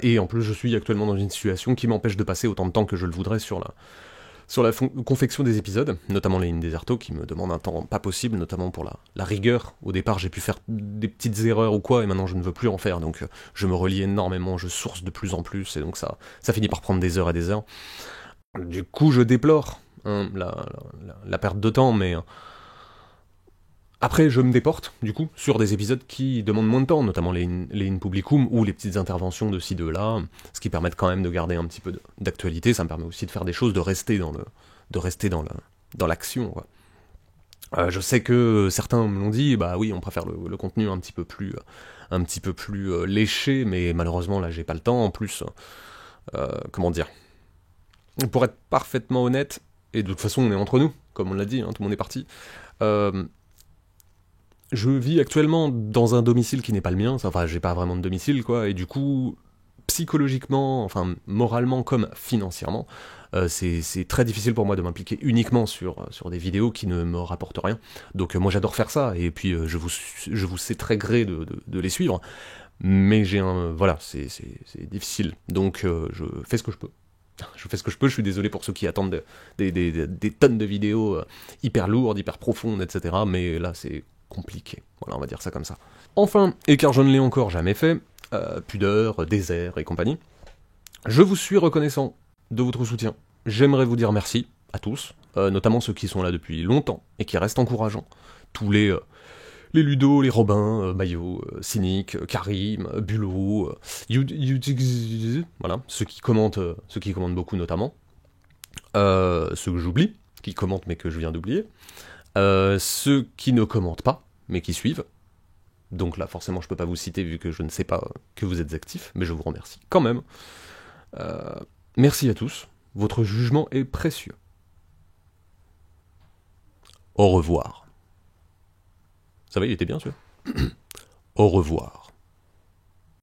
S1: Et en plus je suis actuellement dans une situation qui m'empêche de passer autant de temps que je le voudrais sur la confection des épisodes, notamment les In Deserto, qui me demandent un temps pas possible, notamment pour la rigueur. Au départ j'ai pu faire des petites erreurs ou quoi, et maintenant je ne veux plus en faire, donc je me relie énormément, je source de plus en plus, et donc ça finit par prendre des heures et des heures. Du coup je déplore la perte de temps, mais après je me déporte, du coup, sur des épisodes qui demandent moins de temps, notamment les in publicum, ou les petites interventions de ci, de là, ce qui permet quand même de garder un petit peu d'actualité, ça me permet aussi de faire des choses, de rester dans l'action, quoi. Je sais que certains me l'ont dit, bah oui, on préfère le contenu un petit peu plus léché, mais malheureusement là j'ai pas le temps, en plus, comment dire, pour être parfaitement honnête, et de toute façon on est entre nous, comme on l'a dit, hein, tout le monde est parti, je vis actuellement dans un domicile qui n'est pas le mien, enfin j'ai pas vraiment de domicile, quoi, et du coup, psychologiquement, enfin moralement comme financièrement, c'est très difficile pour moi de m'impliquer uniquement sur des vidéos qui ne me rapportent rien. Donc moi j'adore faire ça, et puis je vous sais très gré de les suivre, mais voilà, c'est difficile, donc je fais ce que je peux. Je suis désolé pour ceux qui attendent des tonnes de vidéos hyper lourdes, hyper profondes, etc., mais là c'est compliqué, voilà, on va dire ça comme ça. Enfin, et car je ne l'ai encore jamais fait, pudeur, désert et compagnie, je vous suis reconnaissant de votre soutien. J'aimerais vous dire merci à tous, notamment ceux qui sont là depuis longtemps et qui restent encourageants. Tous les Ludo, les Robin, Mayo, Cynic, Karim, Bulot, voilà, ceux qui commentent beaucoup notamment. Ceux que j'oublie, qui commentent mais que je viens d'oublier. Ceux qui ne commentent pas, mais qui suivent. Donc là, forcément, je peux pas vous citer vu que je ne sais pas que vous êtes actifs, mais je vous remercie quand même. Merci à tous, votre jugement est précieux. Au revoir. Ça va, il était bien, celui-là. Au revoir.